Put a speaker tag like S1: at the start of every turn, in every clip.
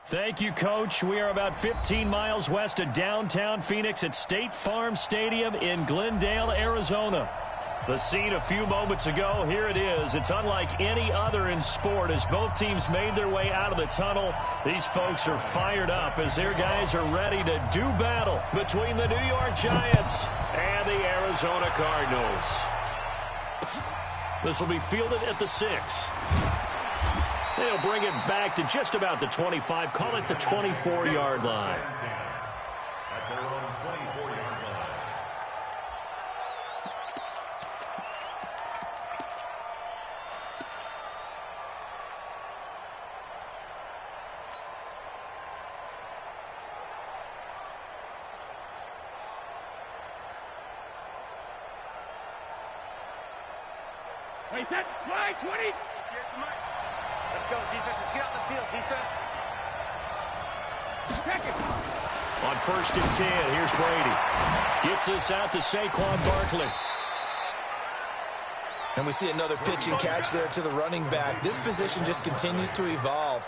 S1: Thank you, Coach. We are about 15 miles west of downtown Phoenix at State Farm Stadium in Glendale, Arizona. The scene a few moments ago, here it is. It's unlike any other in sport as both teams made their way out of the tunnel. These folks are fired up as their guys are ready to do battle between the New York Giants and the Arizona Cardinals. This will be fielded at the 6. They'll bring it back to just about the 25, call it the 24-yard line.
S2: At their own 24-yard line.
S3: Wait, that line 20.
S4: Let's go, defense. Let's get out the field, defense.
S1: On 1st and 10, here's Brady. Gets this out to Saquon Barkley.
S5: And we see another pitch and catch there to the running back. This position just continues to evolve.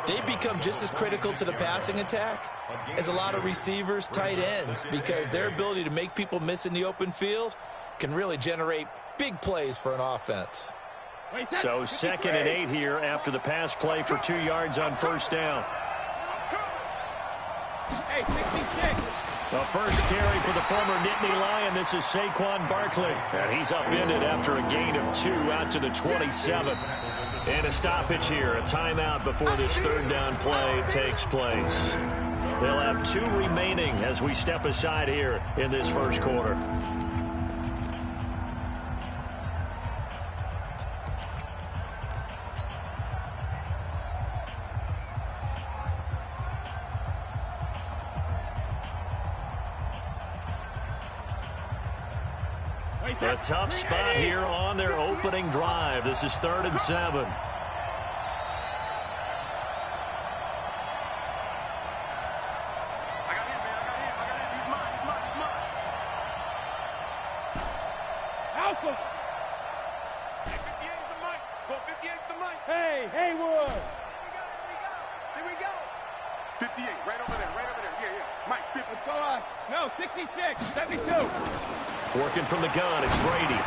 S5: They become just as critical to the passing attack as a lot of receivers, tight ends, because their ability to make people miss in the open field can really generate big plays for an offense.
S1: So 2nd and 8 here after the pass play for 2 yards on 1st down.
S3: Hey, 66.
S1: The first carry for the former Nittany Lion. This is Saquon Barkley. And he's upended after a gain of 2 out to the 27. And a stoppage here, a timeout before this 3rd down play takes place. They'll have 2 remaining as we step aside here in this first quarter. A tough spot here on their opening drive. This is 3rd and 7.
S4: I got him, man. I got him. He's mine.
S3: Alpha.
S4: Hey, 58's the mic. Well, 58's the mic.
S3: Hey, Haywood.
S4: Here we go. 58, right over there. Yeah. Mike, 50.
S3: Let's go on. No, 66, 72.
S1: Working from the gun, it's Brady.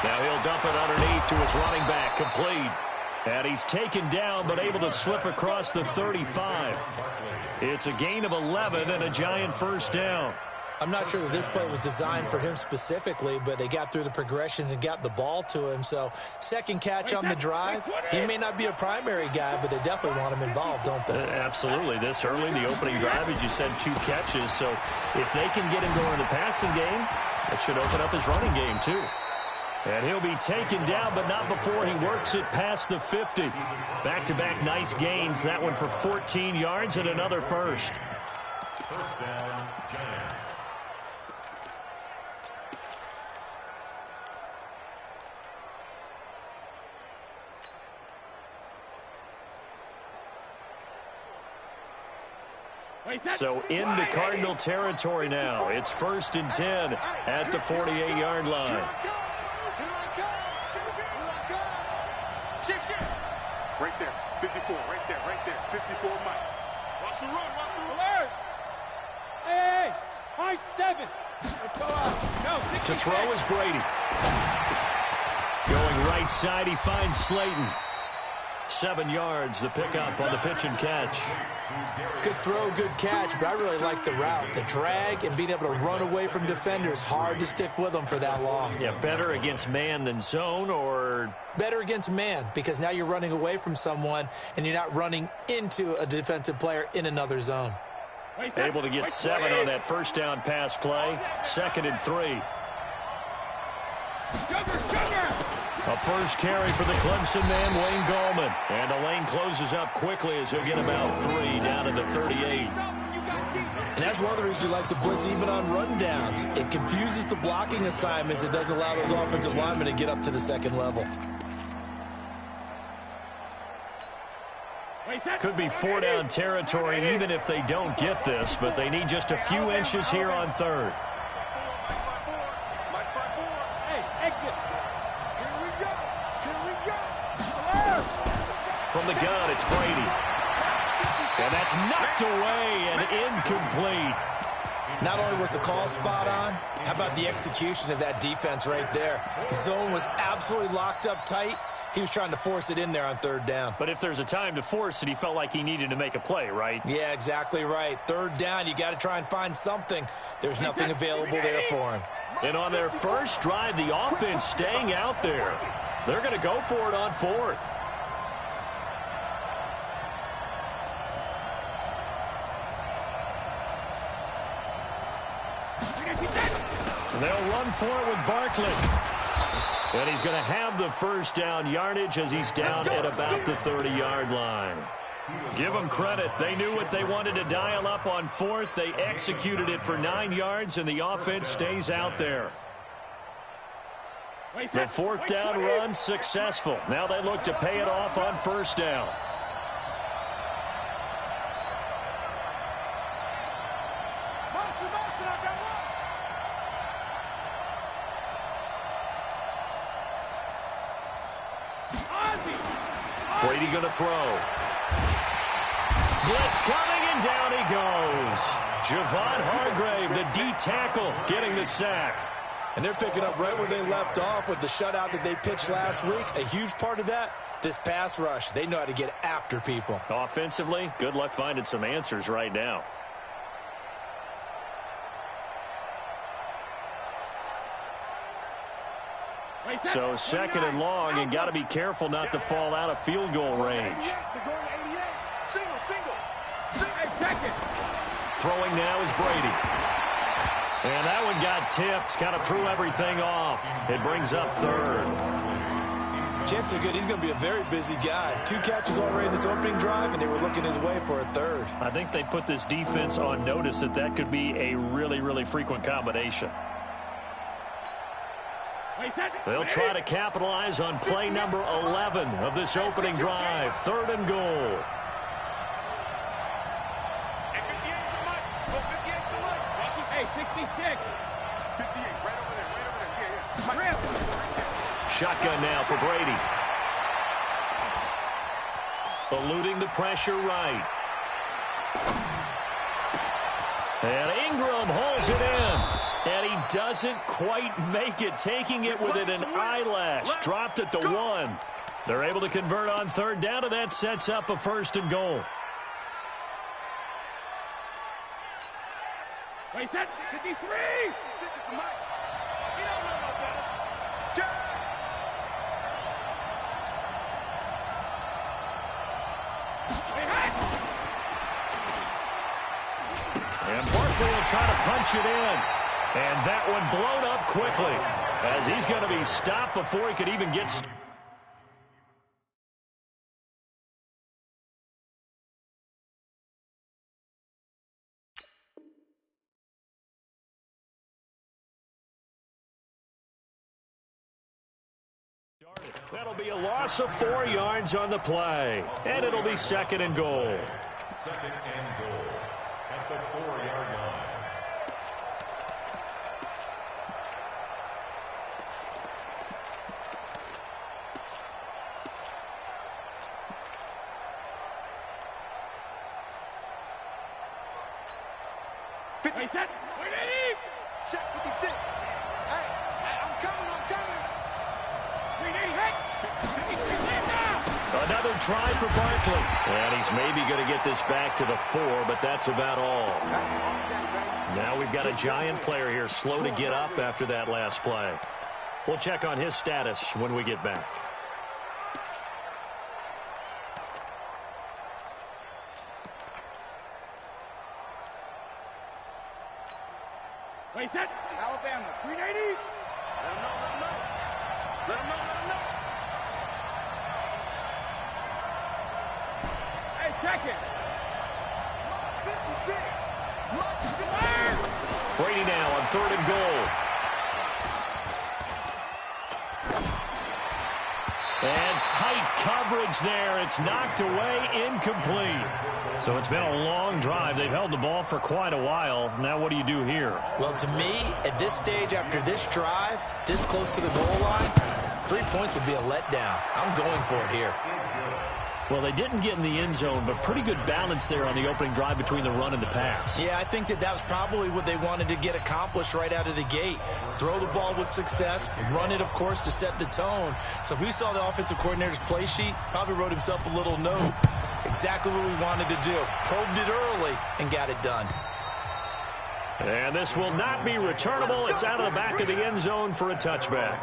S1: Now he'll dump it underneath to his running back, complete. And he's taken down, but able to slip across the 35. It's a gain of 11 and a Giant first down.
S5: I'm not sure that this play was designed for him specifically, but they got through the progressions and got the ball to him. So 2nd catch on the drive. He may not be a primary guy, but they definitely want him involved, don't they?
S1: Absolutely. This early, the opening drive, as you said, 2 catches. So if they can get him going in the passing game, that should open up his running game, too. And he'll be taken down, but not before he works it past the 50. Back-to-back nice gains. That one for 14 yards and another first.
S2: First down, Giants.
S1: So into Cardinal territory now. It's 1st and 10 at the 48-yard line.
S4: Shift. Right there. 54, right there. 54, Mike. Watch the run.
S3: Alert. Hey, high 7. Let's go on. No, 66.
S1: To throw is Brady. Going right side, he finds Slayton. 7 yards, the pickup on the pitch and catch.
S5: Good throw, good catch, but I really like the route. The drag and being able to run away from defenders. Hard to stick with them for that long.
S1: Yeah, better against man than zone, or?
S5: Better against man, because now you're running away from someone and you're not running into a defensive player in another zone.
S1: Able to get 7 on that first down pass play. 2nd and 3. A first carry for the Clemson man, Wayne Gallman. And the lane closes up quickly as he'll get about 3 down to the 38.
S5: And that's one of the reasons you like to blitz even on rundowns. It confuses the blocking assignments. It doesn't allow those offensive linemen to get up to the 2nd level.
S1: Could be 4 down territory even if they don't get this, but they need just a few inches here on 3rd.
S3: Hey, exit.
S4: Here we go.
S1: From the gun, it's Brady. And that's knocked away and incomplete.
S5: Not only was the call spot on, how about the execution of that defense right there? The zone was absolutely locked up tight. He was trying to force it in there on third down.
S1: But if there's a time to force it, he felt like he needed to make a play, right?
S5: Yeah, exactly right. Third down, you got to try and find something. There's nothing available there for him.
S1: And on their first drive, the offense staying out there. They're going to go for it on fourth. And they'll run for it with Barkley. And he's going to have the first down yardage as he's down at about the 30-yard line. Give them credit. They knew what they wanted to dial up on fourth. They executed it for 9 yards, and the offense stays out there. The fourth down run successful. Now they look to pay it off on first down. Brady going to throw. Blitz coming, and down he goes. Javon Hargrave, the D tackle, getting the sack.
S5: And they're picking up right where they left off with the shutout that they pitched last week. A huge part of that, this pass rush. They know how to get after people.
S1: Offensively, good luck finding some answers right now. So second and long, and got to be careful not to fall out of field goal range. Throwing now is Brady. And that one got tipped, kind of threw everything off. It brings up third.
S5: Chances are good he's going to be a very busy guy. 2 catches already in this opening drive, and they were looking his way for a third.
S1: I think they put this defense on notice that could be a really, really frequent combination. They'll try to capitalize on play number 11 of this opening drive. Third and goal.
S3: Hey, 66.
S4: 58, right over there, yeah.
S1: Shotgun now for Brady. Eluding the pressure right. And Ingram holds it in. And he doesn't quite make it, taking it within an eyelash. Dropped at the 1. They're able to convert on third down, and that sets up a first and goal.
S3: Wait, that's 53!
S1: And Barkley will try to punch it in. And that one blown up quickly, as he's going to be stopped before he could even get started. That'll be a loss of 4 yards on the play. And it'll be second and goal.
S2: Second and goal at the 4-yard line.
S3: Wait, that. Wait,
S4: Check 56. Hey, I'm coming.
S3: 380, hit. 53, stand down.
S1: Another try for Barkley. And he's maybe going to get this back to the 4, but that's about all. Now we've got a giant player here slow to get up after that last play. We'll check on his status when we get back.
S3: Wait, that. Alabama, 380.
S4: Let him know.
S3: Hey, check it.
S4: 56.
S1: Brady now on third and goal. And tight coverage there. It's knocked away, incomplete. So it's been a long drive. They've held the ball for quite a while. Now what do you do here?
S5: Well, to me, at this stage, after this drive, this close to the goal line, 3 points would be a letdown. I'm going for it here.
S1: Well, they didn't get in the end zone, but pretty good balance there on the opening drive between the run and the pass.
S5: Yeah, I think that was probably what they wanted to get accomplished right out of the gate. Throw the ball with success, run it, of course, to set the tone. So who saw the offensive coordinator's play sheet? Probably wrote himself a little note. Exactly what we wanted to do. Probed it early and got it done.
S1: And this will not be returnable. It's out of the back of the end zone for a touchback.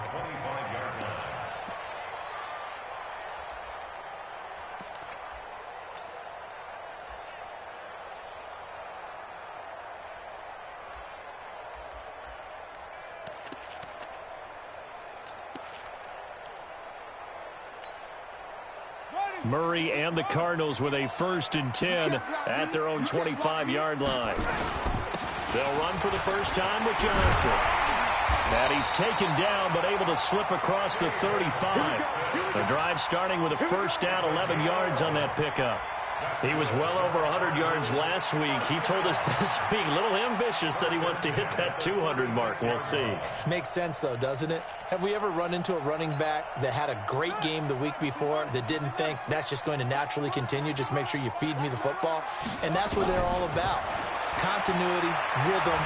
S1: Murray and the Cardinals with a 1st and 10 at their own 25-yard line. They'll run for the first time with Johnson. And he's taken down but able to slip across the 35. The drive starting with a first down, 11 yards on that pickup. He was well over 100 yards last week. He told us this week, a little ambitious, that he wants to hit that 200 mark. We'll see.
S5: Makes sense, though, doesn't it? Have we ever run into a running back that had a great game the week before that didn't think that's just going to naturally continue? Just make sure you feed me the football. And that's what they're all about. Continuity, rhythm,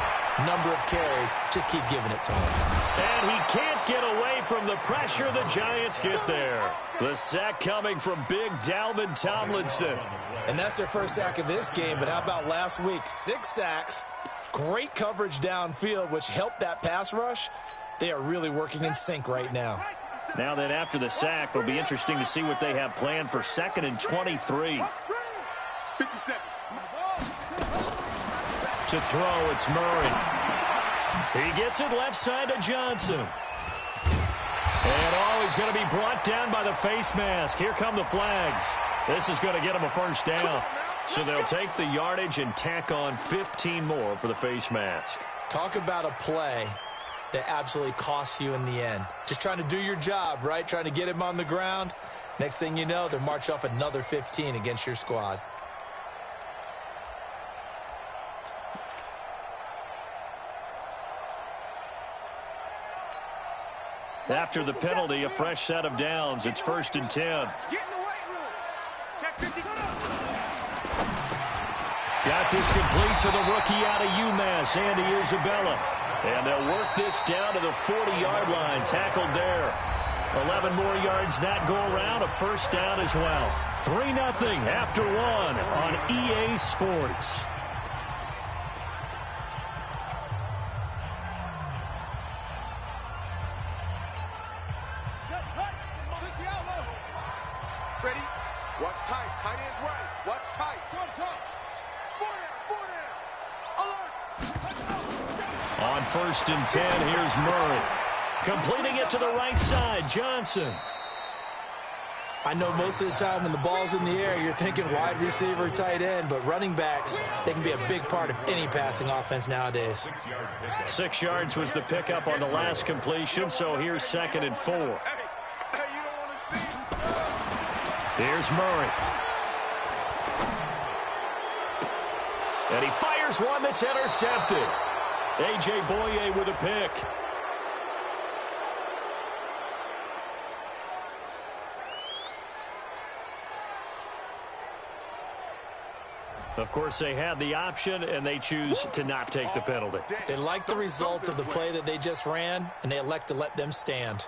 S5: number of carries. Just keep giving it to him.
S1: And he can't get away from the pressure. The Giants get there. The sack coming from Big Dalvin Tomlinson.
S5: And that's their first sack of this game. But how about last week? 6 sacks, great coverage downfield, which helped that pass rush. They are really working in sync right now.
S1: Now that after the sack, it'll be interesting to see what they have planned for 2nd and 23.
S4: 57.
S1: To throw, it's Murray. He gets it left side to Johnson. And he's going to be brought down by the face mask. Here come the flags. This is going to get him a first down. So they'll take the yardage and tack on 15 more for the face mask.
S5: Talk about a play that absolutely costs you in the end. Just trying to do your job, right? Trying to get him on the ground. Next thing you know, they'll march off another 15 against your squad.
S1: After the penalty, a fresh set of downs. It's 1st and 10.
S4: Get in the weight room. Check 50.
S1: Got this complete to the rookie out of UMass, Andy Isabella. And they'll work this down to the 40-yard line. Tackled there. 11 more yards that go around. A first down as well. 3-0 after 1 on EA Sports.
S4: Ready? Watch tight. Tight ends right. Watch tight.
S1: On 1st and 10, here's Murray. Completing it to the right side, Johnson.
S5: I know most of the time when the ball's in the air, you're thinking wide receiver, tight end, but running backs, they can be a big part of any passing offense nowadays.
S1: 6 yards was the pickup on the last completion, so here's 2nd and 4. Here's Murray. And he fires one that's intercepted. A.J. Boye with a pick. Of course, they had the option, and they choose to not take the penalty.
S5: They like the results of the play that they just ran, and they elect to let them stand.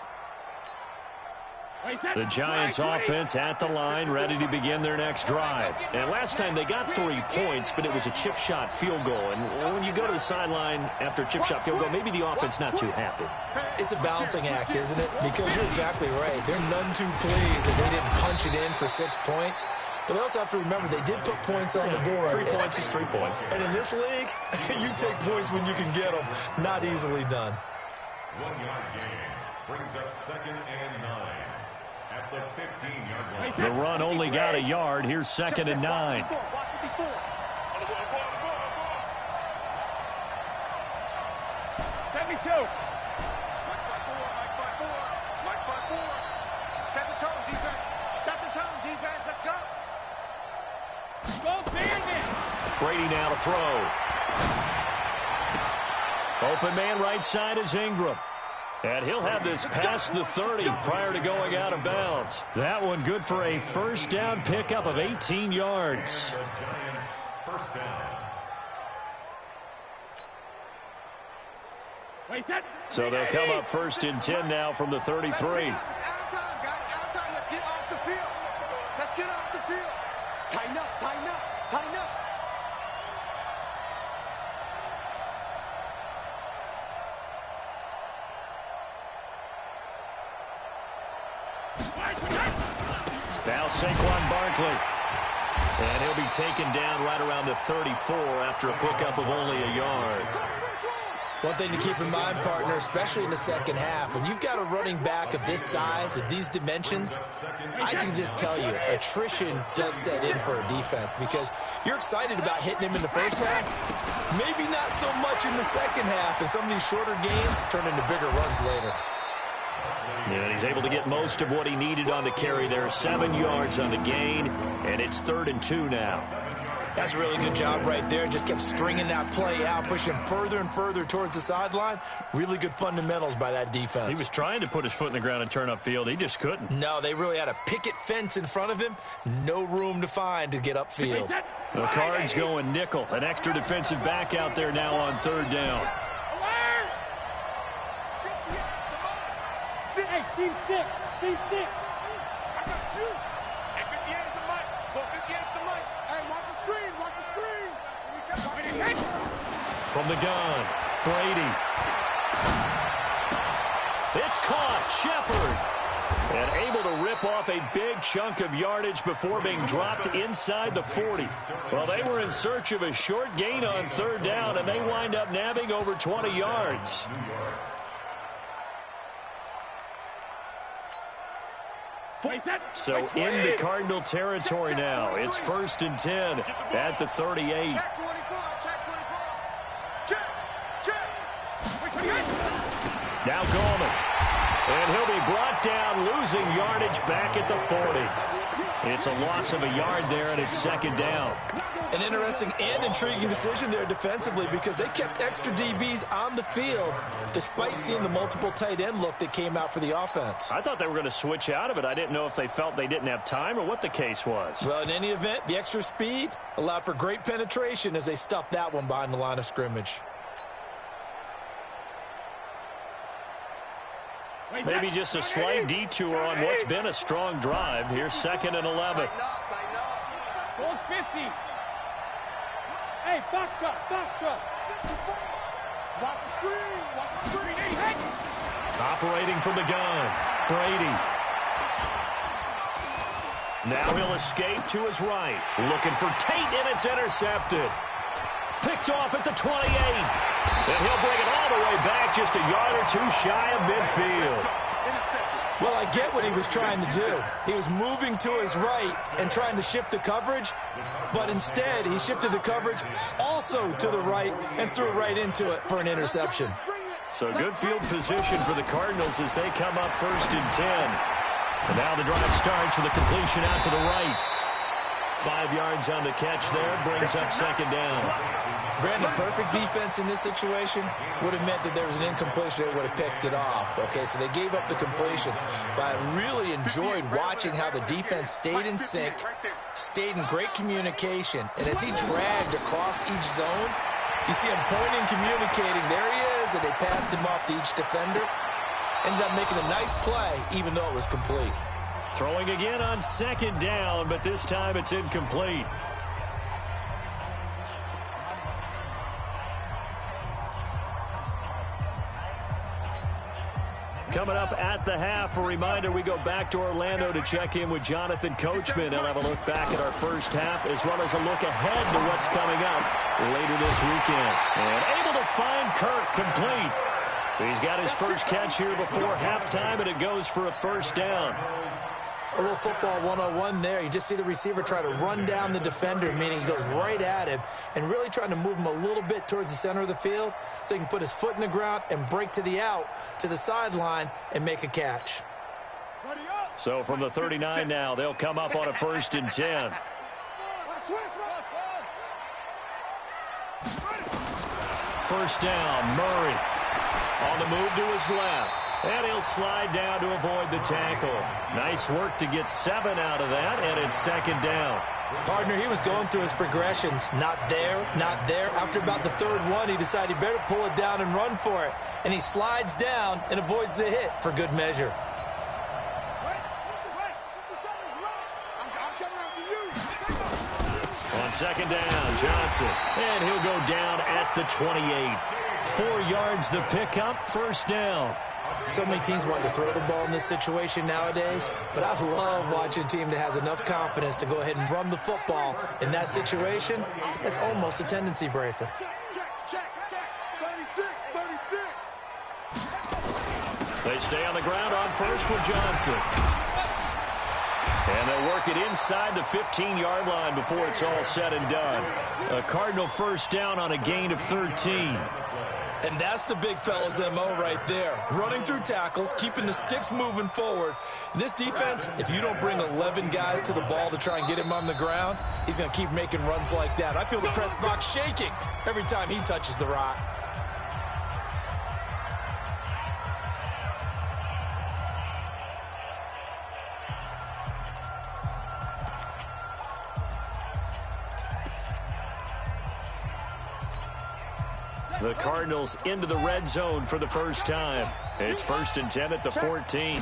S1: The Giants offense at the line, ready to begin their next drive. And last time they got 3 points, but it was a chip shot field goal. And when you go to the sideline after a chip shot field goal, maybe the offense not too happy.
S5: It's a balancing act, isn't it? Because you're exactly right. They're none too pleased that they didn't punch it in for 6 points. But they also have to remember they did put points on the board.
S1: 3 points is 3 points.
S5: And in this league, you take points when you can get them. Not easily done.
S2: 1-yard gain brings up 2nd and 9 at the 15-yard line.
S1: The run only got a yard. Here's 2nd and 9.
S4: Set the tone, defense. Set the tone, defense. Let's go.
S1: Brady now to throw. Open man right side is Ingram. And he'll have this past the 30 prior to going out of bounds. That one good for a first down pickup of 18 yards.
S2: The Giants, first down.
S1: So they'll come up first and 10 now from the 33.
S4: It's out of time, guys. Out of time. Let's get off the field. Let's get off the field. Tighten up, tighten up, tighten up.
S1: Now Saquon Barkley. And he'll be taken down right around the 34 after a pickup of only a yard.
S5: One thing to keep in mind, partner, especially in the second half, when you've got a running back of this size, of these dimensions, I can just tell you, attrition does set in for a defense because you're excited about hitting him in the first half, maybe not so much in the second half, and some of these shorter gains turn into bigger runs later.
S1: Yeah, he's able to get most of what he needed on the carry there. 7 yards on the gain, and it's 3rd and 2 now.
S5: That's a really good job right there. Just kept stringing that play out, pushing him further and further towards the sideline. Really good fundamentals by that defense.
S1: He was trying to put his foot in the ground and turn upfield. He just couldn't.
S5: No, they really had a picket fence in front of him. No room to find to get upfield.
S1: The Cards going nickel. An extra defensive back out there now on 3rd down.
S3: Hey, team 6, team 6.
S4: I got you. Hey, 58 is the mic. Go, 58 is the mic. Hey, watch the screen. Watch the screen.
S1: From the gun, Brady. It's caught. Shepard. And able to rip off a big chunk of yardage before being dropped inside the 40. Well, they were in search of a short gain on 3rd down, and they wind up nabbing over 20 yards. So in the Cardinal territory now. It's 1st and 10 at the 38.
S4: Check 24. Check 24. Check.
S1: Now Goldman. And he'll be brought down, losing yardage back at the 40. It's a loss of a yard there, and it's 2nd down.
S5: An interesting and intriguing decision there defensively because they kept extra DBs on the field despite seeing the multiple tight end look that came out for the offense.
S1: I thought they were going to switch out of it. I didn't know if they felt they didn't have time or what the case was.
S5: Well, in any event, the extra speed allowed for great penetration as they stuffed that one behind the line of scrimmage.
S1: Maybe just a slight detour on what's been a strong drive. Here's 2nd and 11.
S3: Goal 50. Hey, box truck, box truck.
S4: Watch the screen. Watch the screen. Hey.
S1: Operating from the gun, Brady. Now he'll escape to his right. Looking for Tate, and it's intercepted. Picked off at the 28. And he'll bring it all the way back just a yard or 2 shy of midfield.
S5: Well, I get what he was trying to do. He was moving to his right and trying to shift the coverage, but instead he shifted the coverage also to the right and threw right into it for an interception.
S1: So good field position for the Cardinals as they come up 1st and 10. And now the drive starts with a completion out to the right. 5 yards on the catch there, brings up 2nd down.
S5: Brandon, perfect defense in this situation would have meant that there was an incompletion. They would have picked it off. Okay, so they gave up the completion. But I really enjoyed watching how the defense stayed in sync, stayed in great communication. And as he dragged across each zone, you see him pointing, communicating. There he is, and they passed him off to each defender. Ended up making a nice play, even though it was complete.
S1: Throwing again on 2nd down, but this time it's incomplete. Coming up at the half, a reminder, we go back to Orlando to check in with Jonathan Coachman. He'll have a look back at our first half as well as a look ahead to what's coming up later this weekend. And able to find Kirk complete. He's got his first catch here before halftime, and it goes for a 1st down.
S5: A little football 101 there. You just see the receiver try to run down the defender, meaning he goes right at him and really trying to move him a little bit towards the center of the field so he can put his foot in the ground and break to the out, to the sideline, and make a catch.
S1: So from the 39 now, they'll come up on a 1st and 10. First down, Murray on the move to his left. And he'll slide down to avoid the tackle. Nice work to get 7 out of that, and it's second down.
S5: Partner, he was going through his progressions. Not there, not there. After about the third one, he decided he better pull it down and run for it. And he slides down and avoids the hit for good measure.
S1: On second down, Johnson. And he'll go down at the 28. 4 yards the pickup, first down.
S5: So many teams want to throw the ball in this situation nowadays, but I love watching a team that has enough confidence to go ahead and run the football. In that situation, that's almost a tendency breaker.
S4: Check. 36.
S1: They stay on the ground on first with Johnson. And they'll work it inside the 15-yard line before it's all said and done. A Cardinal first down on a gain of 13.
S5: And that's the big fella's MO right there. Running through tackles, keeping the sticks moving forward. This defense, if you don't bring 11 guys to the ball to try and get him on the ground, he's going to keep making runs like that. I feel the press box shaking every time he touches the rock.
S1: The Cardinals into the red zone for the first time. It's 1st and 10 at the 14.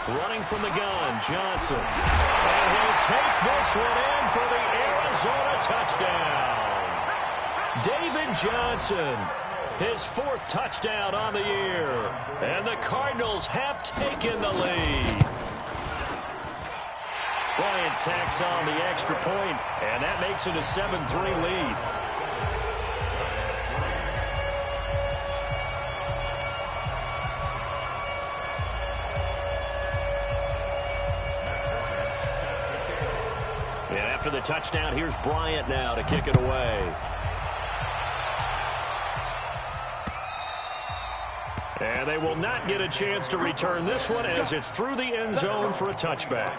S1: Running from the gun, Johnson. And he'll take this one in for the Arizona touchdown. David Johnson, his 4th touchdown on the year. And the Cardinals have taken the lead. Bryant tacks on the extra point, and that makes it a 7-3 lead. After the touchdown, here's Bryant now to kick it away. And they will not get a chance to return this one as it's through the end zone for a touchback.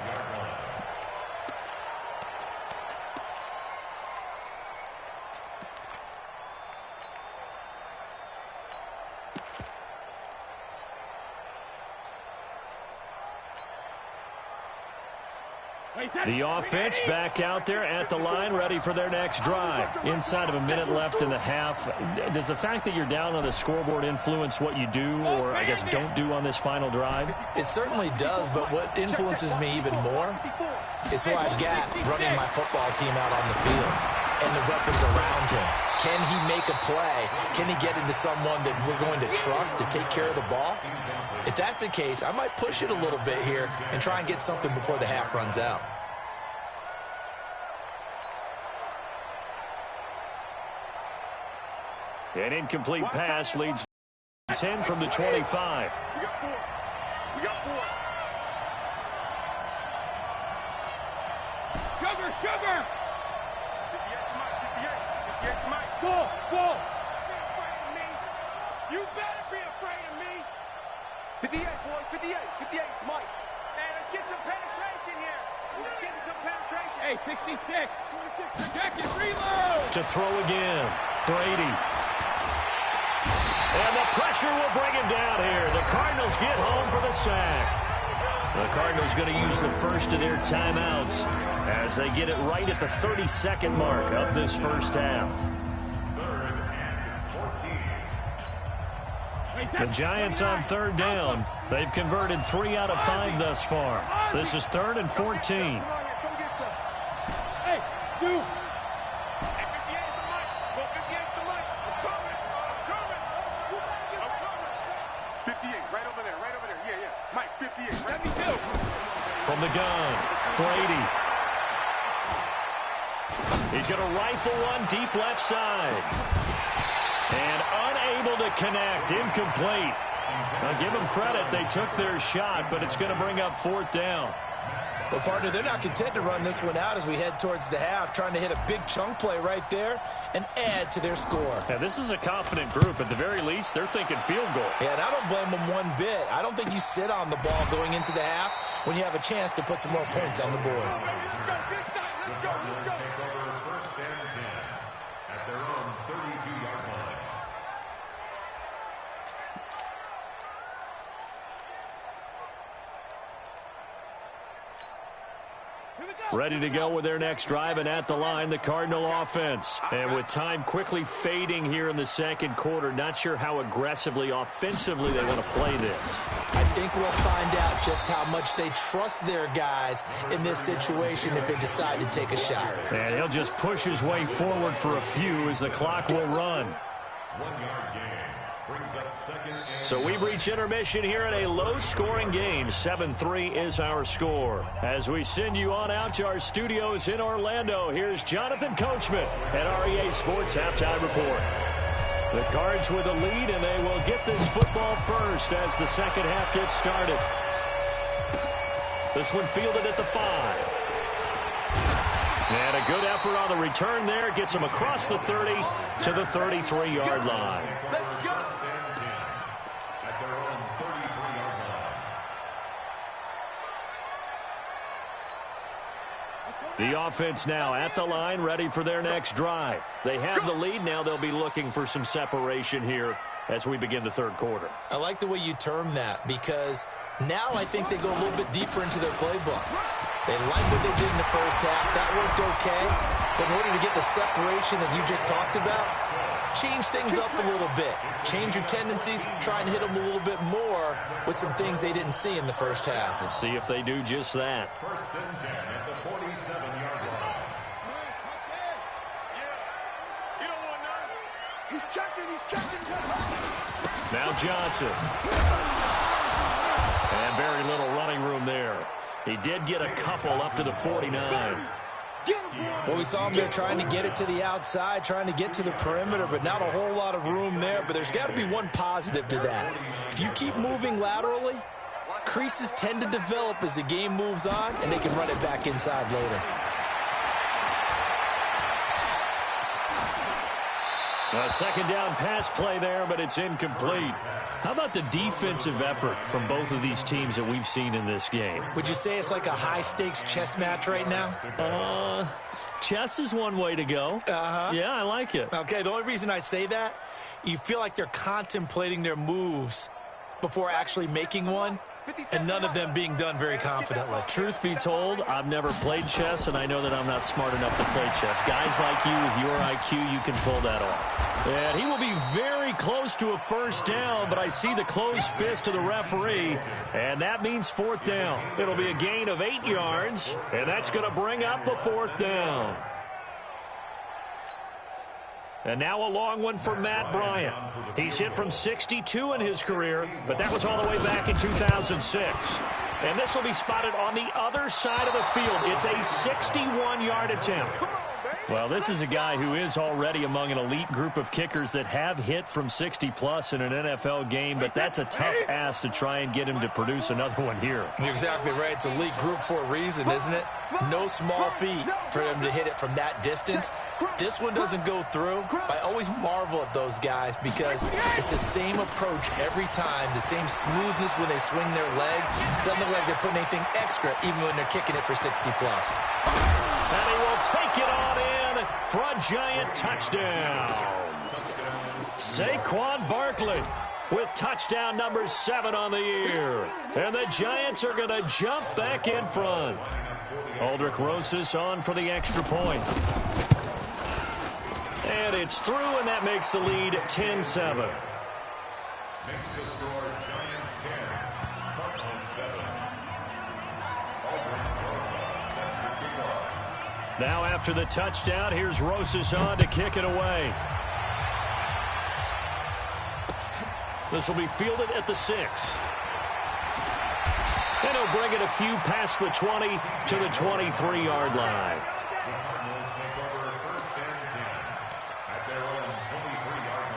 S1: The offense back out there at the line, ready for their next drive. Inside of a minute left in the half. Does the fact that you're down on the scoreboard influence what you do, or I guess don't do on this final drive?
S5: It certainly does, but what influences me even more is who I've got running my football team out on the field and the weapons around him. Can he make a play? Can he get into someone that we're going to trust to take care of the ball? If that's the case, I might push it a little bit here and try and get something before the half runs out.
S1: An incomplete pass leads 10 from the 25.
S4: We got 4.
S3: Sugar!
S4: 58 Mike.
S3: Go!
S4: You better be afraid of me. 58, boys, 58 Mike. Hey, let's get some penetration here. Let's get some penetration.
S3: Hey, 66.
S4: 26.
S3: Check it, reload.
S1: To throw again, Brady. And the pressure will bring him down here. The Cardinals get home for the sack. The Cardinals going to use the first of their timeouts as they get it right at the 32nd mark of this first half. The Giants on 3rd down. They've converted 3 out of 5 thus far. This is 3rd and 14.
S3: Hey, shoot.
S4: 58, right over there. Yeah. Mike, 58, right?
S3: 72.
S1: From the gun, Brady. He's going to rifle one deep left side. And unable to connect, incomplete. Now give them credit, they took their shot, but it's going to bring up 4th down.
S5: Well, partner, they're not content to run this one out as we head towards the half, trying to hit a big chunk play right there and add to their score.
S1: Yeah, this is a confident group. At the very least, they're thinking field goal.
S5: Yeah, and I don't blame them one bit. I don't think you sit on the ball going into the half when you have a chance to put some more points on the board.
S4: Let's go.
S2: Take over 1st and 10 at their own 32-yard line.
S1: Ready to go with their next drive, and at the line, the Cardinal offense. And with time quickly fading here in the second quarter, not sure how aggressively, offensively they want to play this.
S5: I think we'll find out just how much they trust their guys in this situation if they decide to take a shot.
S1: And he'll just push his way forward for a few as the clock will run.
S2: 1 yard gain. Brings up second and
S1: So we've reached intermission here in a low-scoring game. 7-3 is our score. As we send you on out to our studios in Orlando, here's Jonathan Coachman at REA Sports Halftime Report. The Cards with a lead, and they will get this football first as the second half gets started. This one fielded at the 5. And a good effort on the return there. Gets them across the 30 to the 33-yard line.
S4: Let's go.
S2: at their own 33-yard line.
S1: The offense now at the line, ready for their next drive. They have the lead. Now they'll be looking for some separation here as we begin the third quarter.
S5: I like the way you term that because now I think they go a little bit deeper into their playbook. They like what they did in the first half. That worked okay. But in order to get the separation that you just talked about, change things up a little bit. Change your tendencies. Try and hit them a little bit more with some things they didn't see in the first half.
S1: Let's see if they do just that.
S2: First and 10 at the 47-yard line.
S4: You don't want none. He's checking.
S1: Now Johnson. And very little running room there. He did get a couple up to the 49.
S5: Well, we saw him there trying to get it to the outside, trying to get to the perimeter, but not a whole lot of room there. But there's got to be one positive to that. If you keep moving laterally, creases tend to develop as the game moves on, and they can run it back inside later.
S1: A second down pass play there, but it's incomplete. How about the defensive effort from both of these teams that we've seen in this game?
S5: Would you say it's like a high-stakes chess match right now?
S1: Chess is one way to go. Yeah, I like it.
S5: Okay, the only reason I say that, you feel like they're contemplating their moves before actually making one, and none of them being done very confidently.
S1: Truth be told, I've never played chess, and I know that I'm not smart enough to play chess. Guys like you with your IQ, you can pull that off. And he will be very close to a first down, but I see the closed fist of the referee, and that means fourth down. It'll be a gain of 8 yards, and that's going to bring up a fourth down. And now a long one for Matt Bryant. He's hit from 62 in his career, but that was all the way back in 2006. And this will be spotted on the other side of the field. It's a 61-yard attempt. Well, this is a guy who is already among an elite group of kickers that have hit from 60-plus in an NFL game, but that's a tough ask to try and him to produce another one here.
S5: You're exactly right. It's elite group for a reason, isn't it? No small feat for them to hit it from that distance. This one doesn't go through. I always marvel at those guys because it's the same approach every time, the same smoothness when they swing their leg. Doesn't look like they're putting anything extra even when they're kicking it for 60-plus.
S1: And he will take it on in for a giant touchdown. Saquon Barkley with touchdown number 7 on the year. And the Giants are going to jump back in front. Aldrich Rosas on for the extra point. And it's through, and that makes the lead 10-7.
S2: Makes the score Giants 10, Cardinals 7.
S1: Now after the touchdown, here's Rosas on to kick it away. This will be fielded at the 6. And he'll bring it a few past the 20 to the 23-yard line.
S2: The Cardinals take over first and 10 at their own 23-yard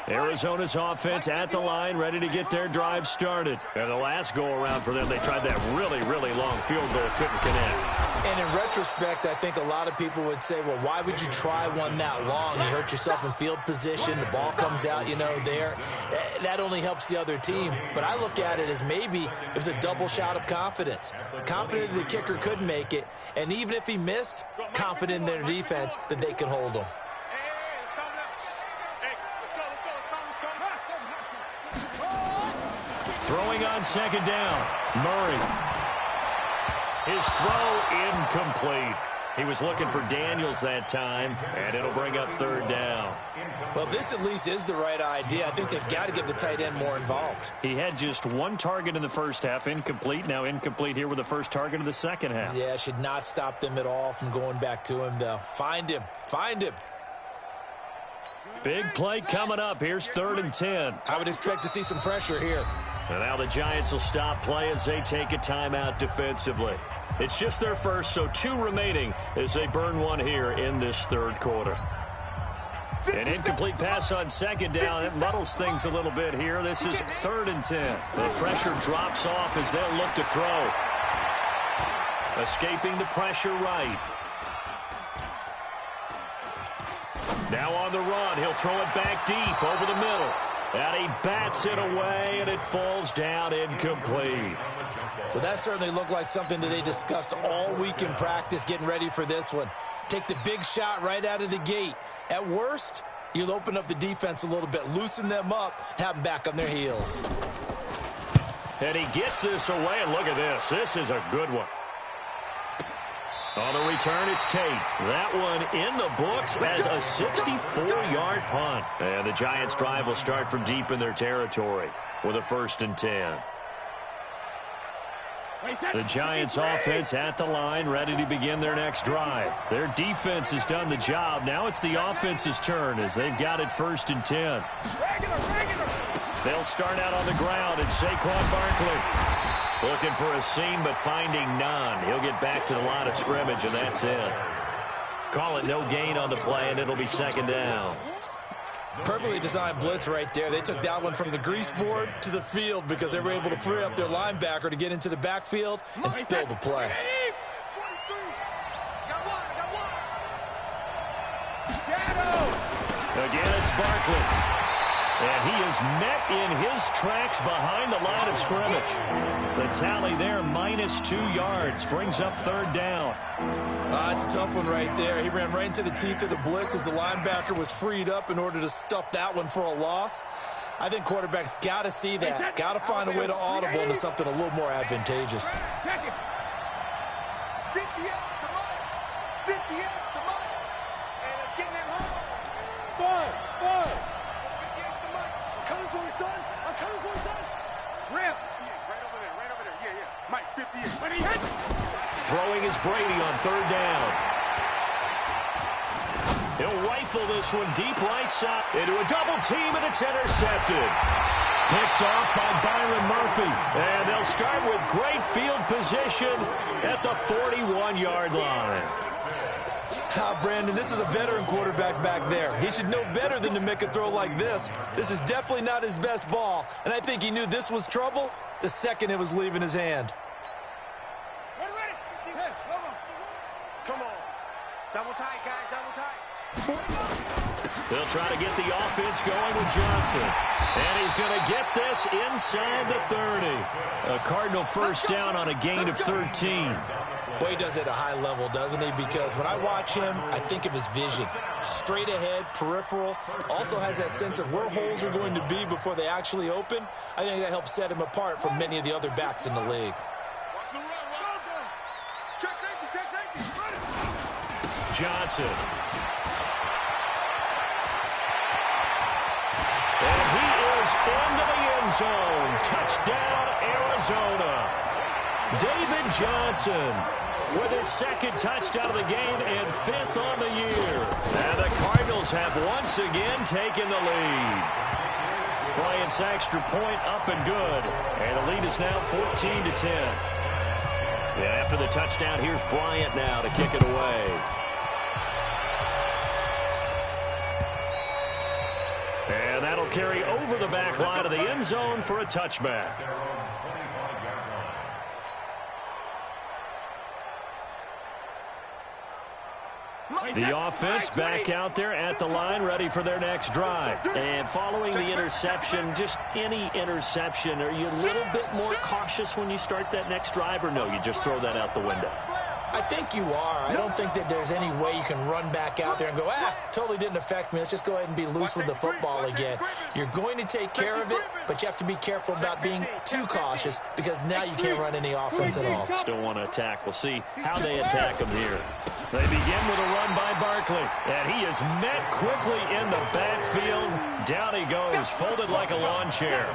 S2: line.
S1: Arizona's offense at the line, ready to get their drive started. And the last go-around for them, they tried that really, really long field goal, couldn't connect.
S5: And in retrospect, I think a lot of people would say, well, why would you try one that long? You hurt yourself in field position. The ball comes out, there. That only helps the other team. But I look at it as maybe it was a double shot of confidence. Confident the kicker could make it. And even if he missed, confident in their defense that they could hold him.
S1: Throwing on second down. Murray. His throw incomplete. He was looking for Daniels that time, and it'll bring up third down.
S5: Well, this at least is the right idea. I think they've got to get the tight end more involved.
S1: He had just one target in the first half, incomplete. Now incomplete here with the first target of the second half.
S5: Yeah, should not stop them at all from going back to him, though. Find him. Find him.
S1: Big play coming up. Here's 3rd and 10.
S5: I would expect to see some pressure here.
S1: And now the Giants will stop play as they take a timeout defensively. It's just their first, so 2 remaining as they burn one here in this third quarter. An incomplete pass on second down. It muddles things a little bit here. This is 3rd and 10. The pressure drops off as they'll look to throw. Escaping the pressure right. Now on the run. He'll throw it back deep over the middle. And he bats it away, and it falls down incomplete.
S5: Well, that certainly looked like something that they discussed all week in practice getting ready for this one. Take the big shot right out of the gate. At worst, you'll open up the defense a little bit, loosen them up, have them back on their heels.
S1: And he gets this away, and look at this. This is a good one. On the return, it's Tate. That one in the books as a 64-yard punt. And the Giants' drive will start from deep in their territory with a 1st and 10. The Giants' offense at the line, ready to begin their next drive. Their defense has done the job. Now it's the offense's turn as they've got it 1st and 10. They'll start out on the ground, and Saquon Barkley looking for a seam, but finding none. He'll get back to the line of scrimmage, and that's it. Call it no gain on the play, and it'll be 2nd down.
S5: Perfectly designed blitz right there. They took that one from the grease board to the field because they were able to free up their linebacker to get into the backfield and spill the play.
S1: Again, it's Barkley. And he is met in his tracks behind the line of scrimmage. The tally there, -2 yards, brings up 3rd down.
S5: It's a tough one right there. He ran right into the teeth of the blitz as the linebacker was freed up in order to stuff that one for a loss. I think quarterbacks got to see that. Got to find a way to audible into something a little more advantageous.
S4: 58 to Mike. 58 to Mike. And it's getting him home.
S3: Bud.
S4: Coming for you, son. I'm coming for you, son.
S3: Rip.
S4: Right over there. Yeah. Mike, 58.
S3: When he hits.
S1: Throwing is Brady on 3rd down. He'll rifle this one deep right side into a double team, and it's intercepted. Picked off by Byron Murphy. And they'll start with great field position at the 41-yard line.
S5: Brandon, this is a veteran quarterback back there. He should know better than to make a throw like this. This is definitely not his best ball, and I think he knew this was trouble the second it was leaving his hand.
S4: Ready. Hey, come on. Double tight, guys, double tight.
S1: They'll try to get the offense going with Johnson. And he's going to get this inside the 30. A Cardinal 1st down on a gain of 13.
S5: Boy, he does it at a high level, doesn't he? Because when I watch him, I think of his vision. Straight ahead, peripheral. Also has that sense of where holes are going to be before they actually open. I think that helps set him apart from many of the other backs in the league.
S4: Check safety.
S1: Johnson. And he is into the end zone. Touchdown, Arizona. David Johnson with his 2nd touchdown of the game and 5th on the year. And the Cardinals have once again taken the lead. Bryant's extra point up and good. And the lead is now 14-10. And after the touchdown, here's Bryant now to kick it away. And that'll carry over the back line of the end zone for a touchback. The offense back out there at the line, ready for their next drive. And following the interception, just any interception, are you a little bit more cautious when you start that next drive, or no, you just throw that out the window?
S5: I think you are. I don't think that there's any way you can run back out there and go, totally didn't affect me. Let's just go ahead and be loose with the football again. You're going to take care of it, but you have to be careful about being too cautious because now you can't run any offense at all.
S1: Still want to attack. We'll see how they attack him here. They begin with a run by Barkley, and he is met quickly in the backfield. Down he goes, folded like a lawn chair.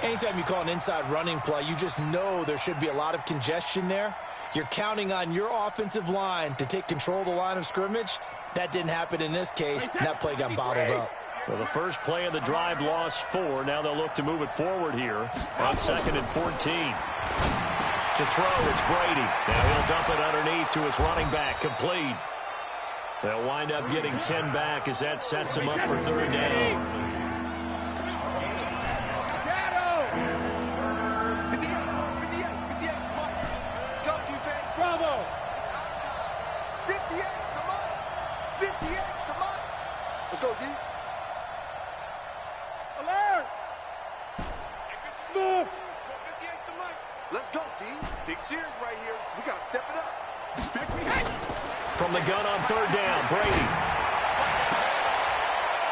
S5: Anytime you call an inside running play, you just know there should be a lot of congestion there. You're counting on your offensive line to take control of the line of scrimmage. That didn't happen in this case, and that play got bottled up.
S1: Well, the first play of the drive lost 4. Now they'll look to move it forward here on 2nd and 14. To throw, it's Brady. Now he'll dump it underneath to his running back, complete. They'll wind up getting 10 back as that sets him up for 3rd down.
S4: Let's go, D. Alert! Smooth! Let's go, D. Big series right here. We got to step it up.
S1: From the gun on 3rd down, Brady.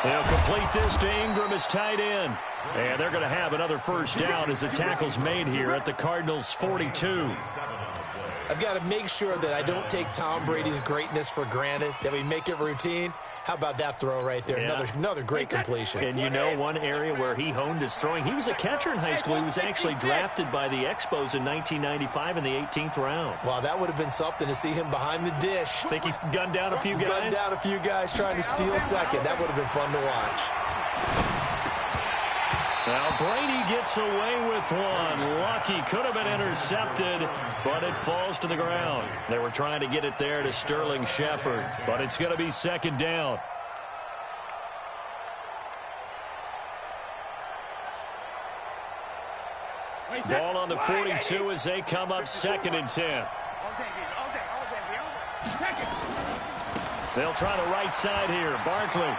S1: They'll complete this to Ingram as tight end. And they're going to have another 1st down as the tackle's made here at the Cardinals' 42.
S5: I've got to make sure that I don't take Tom Brady's greatness for granted, that we make it routine. How about that throw right there?
S1: Yeah.
S5: Another great completion.
S1: And you know one area where he honed his throwing? He was a catcher in high school. He was actually drafted by the Expos in 1995 in the 18th round.
S5: Wow, that would have been something to see him behind the dish.
S1: Think he gunned down a few guys?
S5: Gunned down a few guys trying to steal second. That would have been fun to watch.
S1: Now Brady gets away with one. Lucky, could have been intercepted, but it falls to the ground. They were trying to get it there to Sterling Shepard, but it's going to be 2nd down. Ball on the 42 as they come up 2nd and 10. They'll try the right side here. Barkley.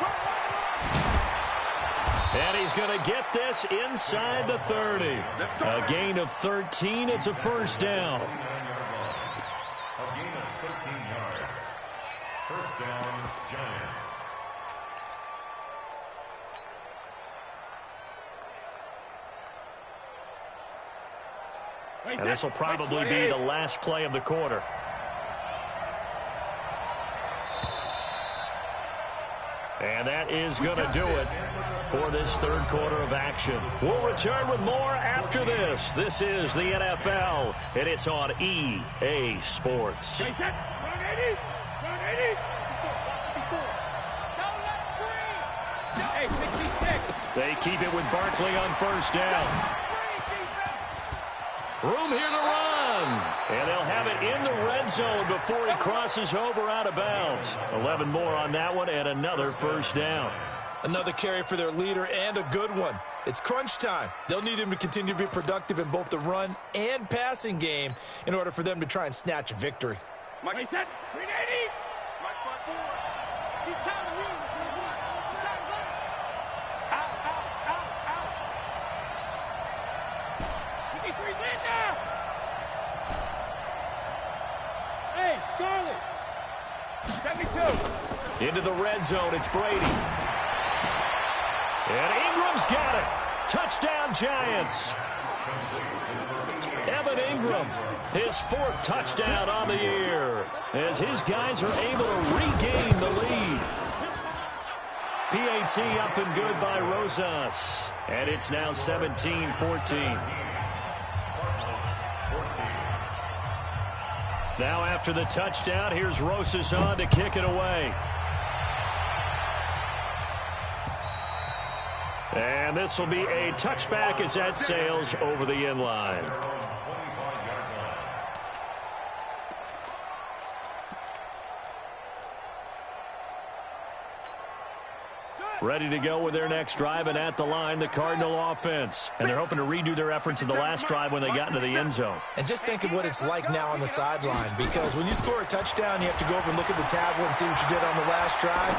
S1: And he's going to get this inside the 30. A gain of 13. It's a 1st down.
S2: A gain of 13 yards. 1st down, Giants.
S1: And this will probably be the last play of the quarter. And that is going to do it for this 3rd quarter of action. We'll return with more after this. This is the NFL, and it's on EA Sports. They keep it with Barkley on 1st down. Room here to run. And they'll have it in the red zone before he crosses over out of bounds. 11 more on that one and another 1st down.
S5: Another carry for their leader and a good one. It's crunch time. They'll need him to continue to be productive in both the run and passing game in order for them to try and snatch a victory.
S4: Mike, 380. Mike, 5-4. He's time to win. He's time to run. Out. You need 3 win now.
S3: Hey, Charlie. 72.
S1: Into the red zone, it's Brady. And Ingram's got it. Touchdown, Giants. Evan Ingram, his 4th touchdown on the year, as his guys are able to regain the lead. PAT up and good by Rosas. And it's now 17-14. Now after the touchdown, here's Rosas on to kick it away. And this will be a touchback as that sails over the end line. Ready to go with their next drive, and at the line, the Cardinal offense. And they're hoping to redo their efforts in the last drive when they got into the end zone.
S5: And just think of what it's like now on the sideline, because when you score a touchdown, you have to go over and look at the tablet and see what you did on the last drive.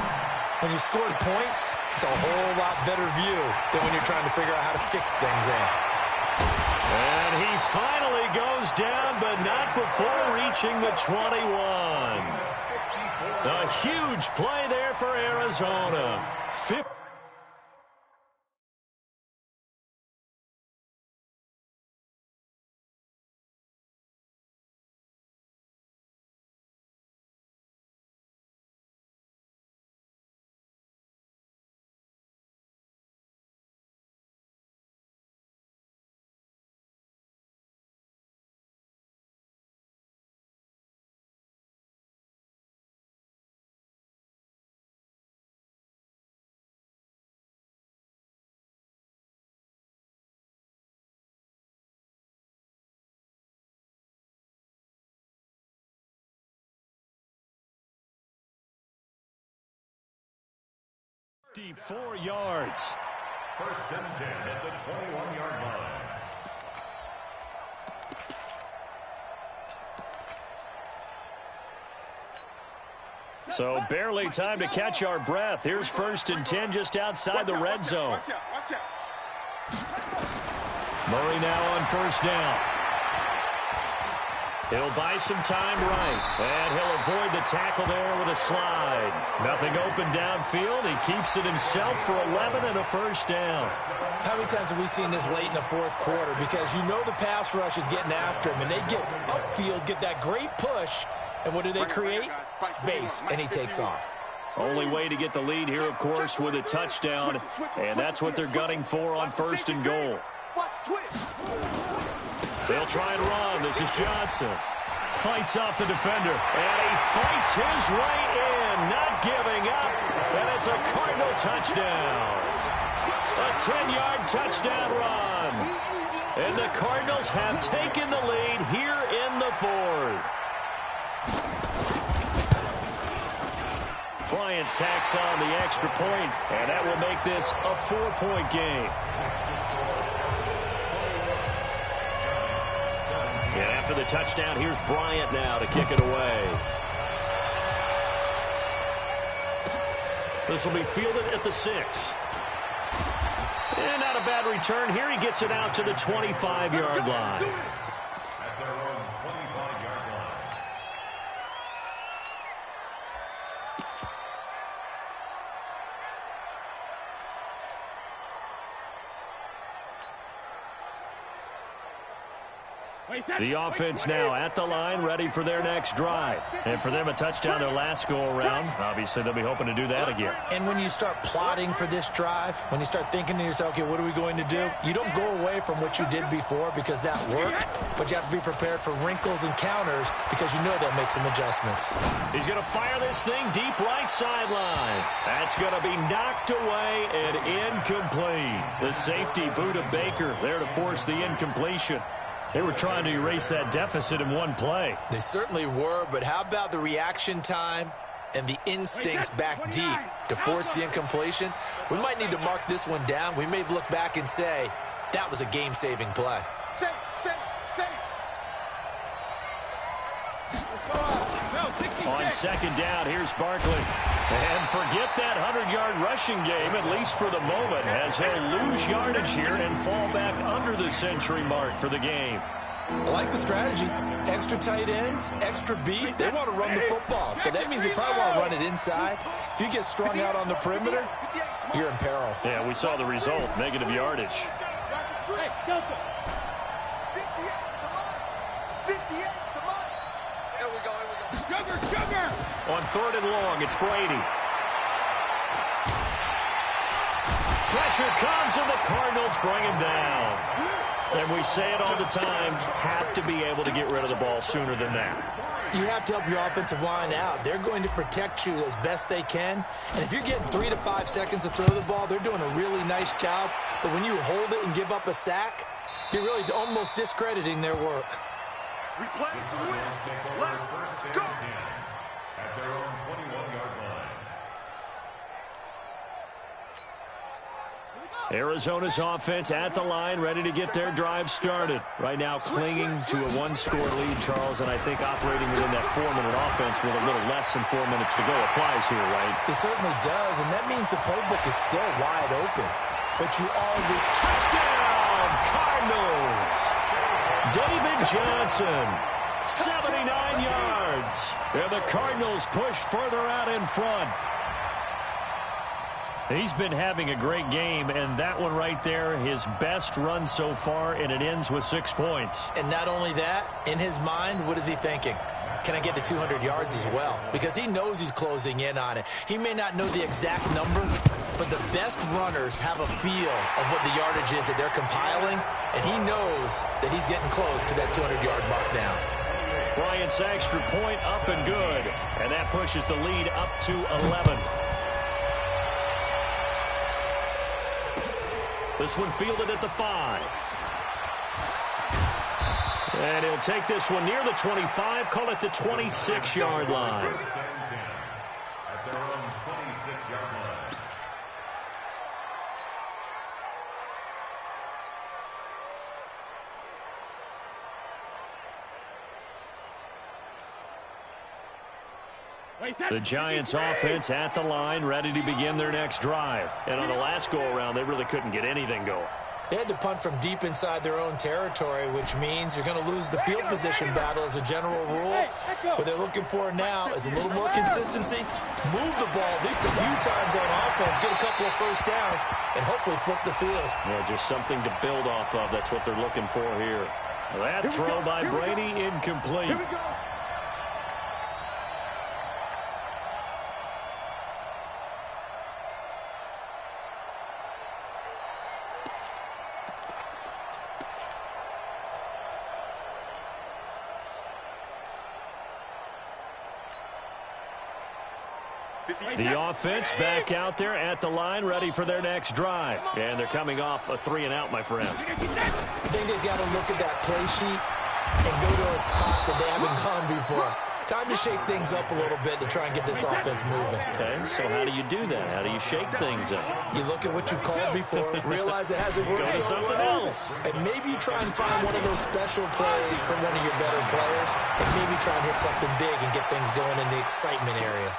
S5: When you scored points, it's a whole lot better view than when you're trying to figure out how to fix things in.
S1: And he finally goes down, but not before reaching the 21. A huge play there for Arizona. 54 yards.
S2: First and 10 at the 21-yard line.
S1: So barely time to catch our breath. Here's first and 10 just outside the red zone.
S4: Watch out.
S1: Murray now on first down. He'll buy some time right, and he'll avoid the tackle there with a slide. Nothing open downfield. He keeps it himself for 11 and a first down.
S5: How many times have we seen this late in the fourth quarter? Because you know the pass rush is getting after him, and they get upfield, get that great push, and what do they create? Space, and he takes off.
S1: Only way to get the lead here, of course, with a touchdown, and that's what they're gunning for on first and goal. They'll try and run. This is Johnson. Fights off the defender, and he fights his way in, not giving up, and it's a Cardinal touchdown. A 10-yard touchdown run. And the Cardinals have taken the lead here in the fourth. Bryant tacks on the extra point, and that will make this a 4-point game. And after the touchdown, here's Bryant now to kick it away. This will be fielded at the 6. And not a bad return here. He gets it out to the 25-yard line.
S2: At their own 25-yard line.
S1: The offense now at the line, ready for their next drive. And for them, a touchdown their last go-around. Obviously, they'll be hoping to do that again.
S5: And when you start plotting for this drive, when you start thinking to yourself, okay, what are we going to do? You don't go away from what you did before because that worked, but you have to be prepared for wrinkles and counters because you know they'll make some adjustments.
S1: He's going to fire this thing deep right sideline. That's going to be knocked away and incomplete. The safety boot of Baker there to force the incompletion. They were trying to erase that deficit in one play.
S5: They certainly were, but how about the reaction time and the instincts back deep to force the incompletion? We might need to mark this one down. We may look back and say, that was a game-saving play.
S4: Safe.
S1: On second down, here's Barkley. And forget that 100-yard rushing game, at least for the moment, as he'll lose yardage here and fall back under the century mark for the game.
S5: I like the strategy. Extra tight ends, extra beef. They want to run the football, but that means they probably want to run it inside. If you get strung out on the perimeter, you're in peril.
S1: Yeah, we saw the result, negative yardage.
S3: Hey, Delta.
S4: 58, come on. Here we go.
S3: Sugar.
S1: On third and long, it's Brady. Pressure comes, and the Cardinals bring him down. And we say it all the time, have to be able to get rid of the ball sooner than that.
S5: You have to help your offensive line out. They're going to protect you as best they can. And if you're getting 3 to 5 seconds to throw the ball, they're doing a really nice job. But when you hold it and give up a sack, you're really almost discrediting their work.
S4: Replay the win. Let's go.
S2: At their own 21-yard line.
S1: Arizona's offense at the line, ready to get their drive started. Right now clinging to a one-score lead, Charles, and I think operating within that 4-minute offense with a little less than 4 minutes to go applies here, right?
S5: It certainly does, and that means the playbook is still wide open. But you already...
S1: Touchdown, Cardinals! David Johnson, 79 yards. And the Cardinals push further out in front. He's been having a great game, and that one right there, his best run so far, and it ends with 6 points.
S5: And not only that, in his mind, what is he thinking? Can I get to 200 yards as well? Because he knows he's closing in on it. He may not know the exact number, but the best runners have a feel of what the yardage is that they're compiling, and he knows that he's getting close to that 200-yard mark now.
S1: Bryant's extra point up and good, and that pushes the lead up to 11. This one fielded at the 5. And he'll take this one near the 25, call it the 26-yard line.
S2: At their own 26-yard line.
S1: The Giants offense at the line, ready to begin their next drive. And on the last go-around, they really couldn't get anything going.
S5: They had to punt from deep inside their own territory, which means you're going to lose the field position battle as a general rule. What they're looking for now is a little more consistency, move the ball at least a few times on offense, get a couple of first downs, and hopefully flip the field.
S1: Yeah, just something to build off of. That's what they're looking for here. That throw by Brady, incomplete. The offense back out there at the line, ready for their next drive. And they're coming off a 3-and-out, my friend.
S5: I think they've got to look at that play sheet and go to a spot that they haven't gone before. Time to shake things up a little bit to try and get this offense moving.
S1: Okay, so how do you do that? How do you shake things up?
S5: You look at what you've called before, realize it hasn't worked
S1: Go to
S5: so
S1: something
S5: well,
S1: else.
S5: and maybe try and find one of those special plays from one of your better players, and maybe try and hit something big and get things going in the excitement area.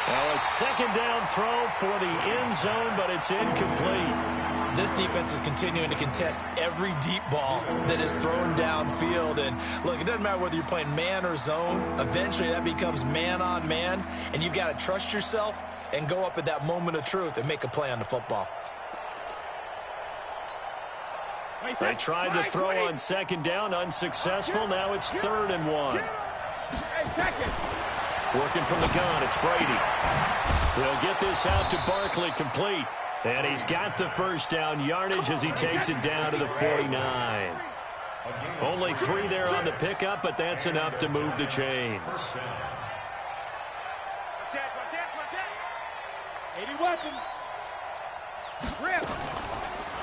S1: Well, a second down throw for the end zone, but it's incomplete.
S5: This defense is continuing to contest every deep ball that is thrown downfield. And look, it doesn't matter whether you're playing man or zone. Eventually that becomes man on man, and you've got to trust yourself and go up at that moment of truth and make a play on the football.
S1: They tried to throw on second down, unsuccessful. Now it's 3rd and 1. Working from the gun, it's Brady. He'll get this out to Barkley, complete. And he's got the first down yardage as he takes it down to the 49. Only 3 there on the pickup, but that's enough to move the chains.
S3: 80 weapon. Rip.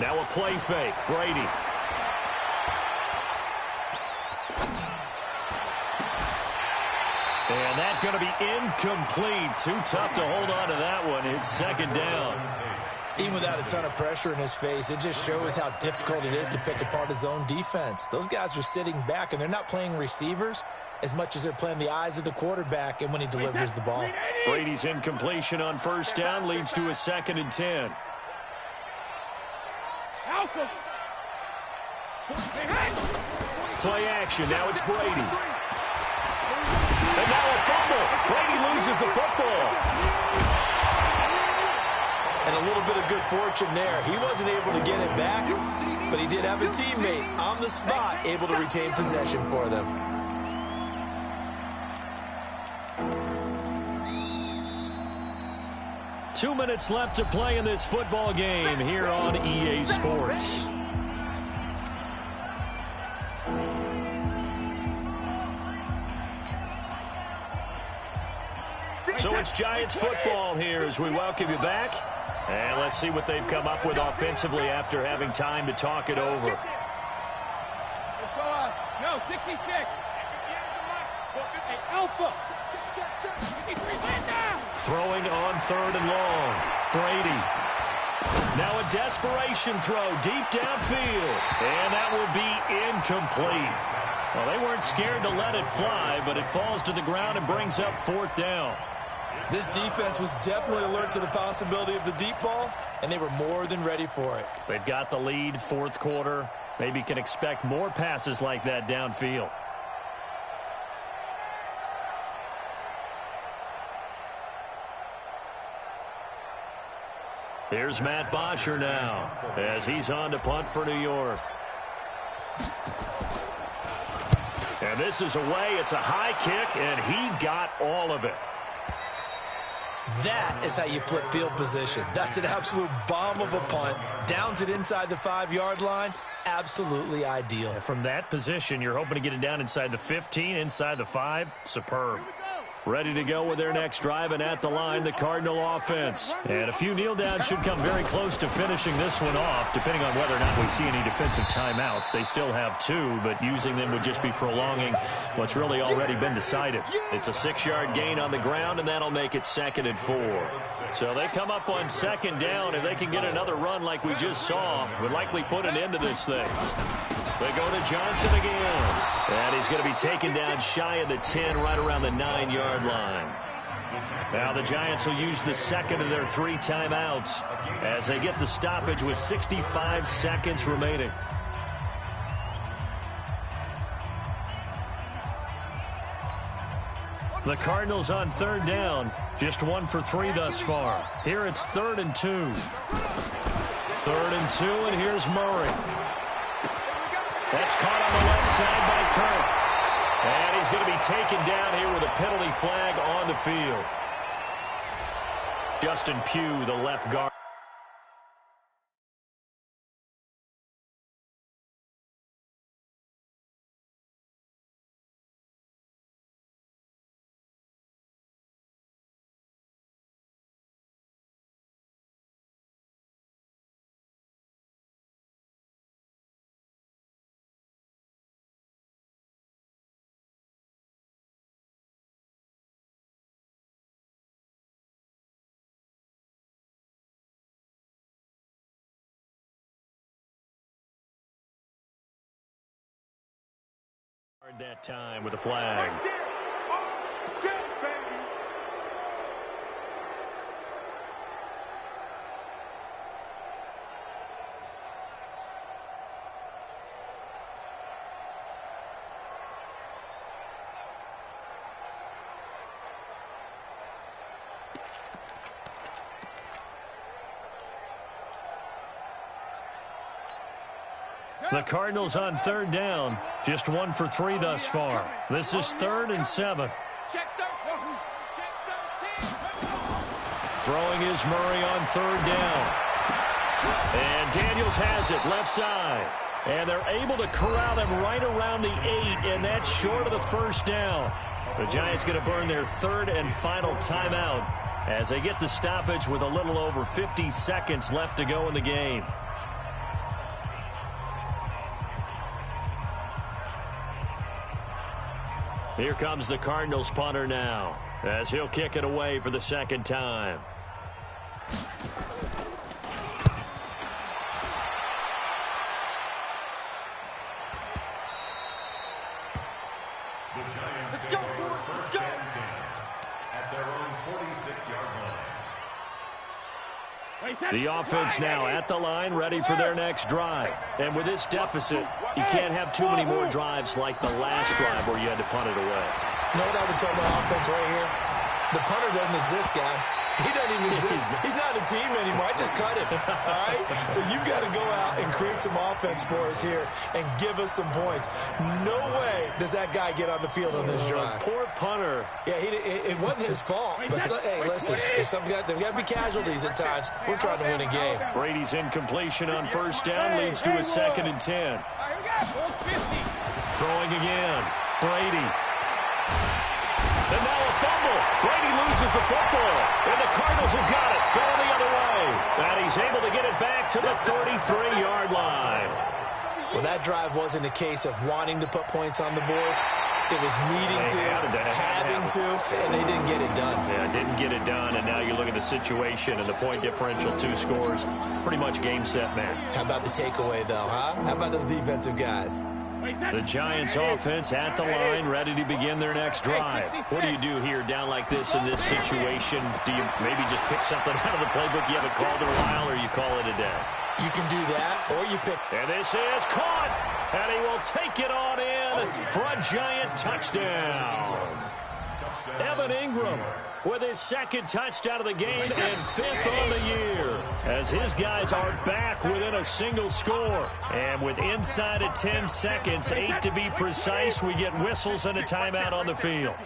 S1: Now a play fake, Brady. And that's going to be incomplete. Too tough to hold on to that one. It's second down.
S5: Even without a ton of pressure in his face, it just shows how difficult it is to pick apart his own defense. Those guys are sitting back, and they're not playing receivers as much as they're playing the eyes of the quarterback and when he delivers the ball.
S1: Brady's incompletion on first down leads to a 2nd and 10. Play action. Now it's Brady. And now a fumble. Brady loses the football.
S5: And a little bit of good fortune there. He wasn't able to get it back, but he did have a teammate on the spot able to retain possession for them.
S1: Two minutes left to play in this football game here on EA Sports. So it's Giants football here as we welcome you back. And let's see what they've come up with offensively after having time to talk it over.
S3: No, 66. Hey, Alpha.
S1: Throwing on 3rd and long. Brady. Now a desperation throw deep downfield. And that will be incomplete. Well, they weren't scared to let it fly, but it falls to the ground and brings up 4th down.
S5: This defense was definitely alert to the possibility of the deep ball, and they were more than ready for it.
S1: They've got the lead, 4th quarter. Maybe can expect more passes like that downfield. Here's Matt Bosher now as he's on to punt for New York. And this is away. It's a high kick, and he got all of it.
S5: That is how you flip field position. That's an absolute bomb of a punt. Downs it inside the 5-yard line. Absolutely ideal.
S1: And from that position, you're hoping to get it down inside the 15, inside the 5. Superb. Ready to go with their next drive, and at the line, the Cardinal offense. And a few kneel downs should come very close to finishing this one off, depending on whether or not we see any defensive timeouts. They still have 2, but using them would just be prolonging what's really already been decided. It's a 6-yard gain on the ground, and that'll make it 2nd and 4. So they come up on 2nd down, and they can get another run like we just saw. Would likely put an end to this thing. They go to Johnson again. And he's going to be taken down shy of the 10, right around the 9-yard line. Now the Giants will use the 2nd of their 3 timeouts as they get the stoppage with 65 seconds remaining. The Cardinals on 3rd down. Just 1 for 3 thus far. Here it's 3rd and 2. 3rd and 2, and here's Murray. That's caught on the left side by Kirk. And he's going to be taken down here with a penalty flag on the field. Justin Pugh, the left guard. That time with a flag. The Cardinals on 3rd down. Just 1 for 3 thus far. This is 3rd and 7. Throwing is Murray on 3rd down. And Daniels has it left side. And they're able to corral him right around the 8, and that's short of the 1st down. The Giants going to burn their 3rd and final timeout as they get the stoppage with a little over 50 seconds left to go in the game. Here comes the Cardinals punter now as he'll kick it away for the 2nd time.
S2: The Giants take over 1st and 10 at their own 46-yard line.
S1: The offense now at the line, ready for their next drive. And with this deficit, you can't have too many more drives like the last drive where you had to punt it away.
S5: You know what I would tell my offense right here? The punter doesn't exist, guys. He doesn't even exist. He's not a team anymore. I just cut him, all right? So you've got to go out and create some offense for us here and give us some points. No way does that guy get on the field on this drive.
S1: Poor punter.
S5: Yeah, it wasn't his fault. But, hey, listen, there's got to be casualties at times. We're trying to win a game.
S1: Brady's incompletion on 1st down leads to a 2nd and 10. Throwing again. Brady. And now a fumble. Brady loses the football. And the Cardinals have got it. Going the other way. And he's able to get it back to the 33-yard line.
S5: Well, that drive wasn't a case of wanting to put points on the board. It was needing to, having to, and they didn't get it done.
S1: Yeah, didn't get it done, and now you look at the situation and the point differential, 2 scores, pretty much game, set, man.
S5: How about the takeaway, though, huh? How about those defensive guys?
S1: The Giants offense at the line, ready to begin their next drive. What do you do here down like this in this situation? Do you maybe just pick something out of the playbook you haven't called in a while, or you call it a day?
S5: You can do that, or you pick.
S1: And this is caught, and he will take it on in for a giant touchdown. Evan Ingram with his second touchdown of the game and 5th on the year, as his guys are back within a single score. And with inside of 10 seconds, 8 to be precise, we get whistles and a timeout on the field.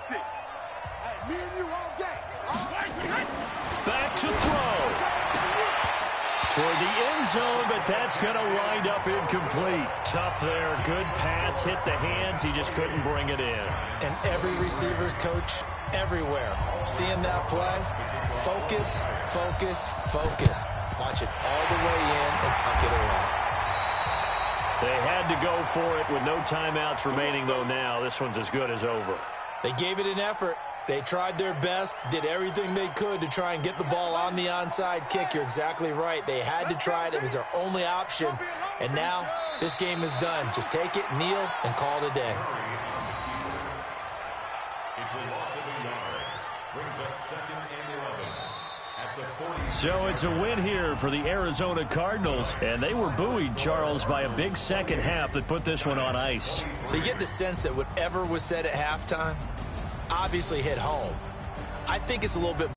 S1: Back to throw. Toward the end zone, but that's going to wind up incomplete. Tough there. Good pass. Hit the hands. He just couldn't bring it in.
S5: And every receiver's coach everywhere. Seeing that play, focus, focus, focus. Watch it all the way in and tuck it away.
S1: They had to go for it with no timeouts remaining, though now. This one's as good as over.
S5: They gave it an effort. They tried their best, did everything they could to try and get the ball on the onside kick. You're exactly right. They had to try it. It was their only option. And now this game is done. Just take it, kneel, and call it a day.
S2: It's a loss of a yard. Brings up 2nd and 11 at the 40.
S1: So it's a win here for the Arizona Cardinals. And they were buoyed, Charles, by a big second half that put this one on ice.
S5: So you get the sense that whatever was said at halftime obviously hit home. I think it's a little bit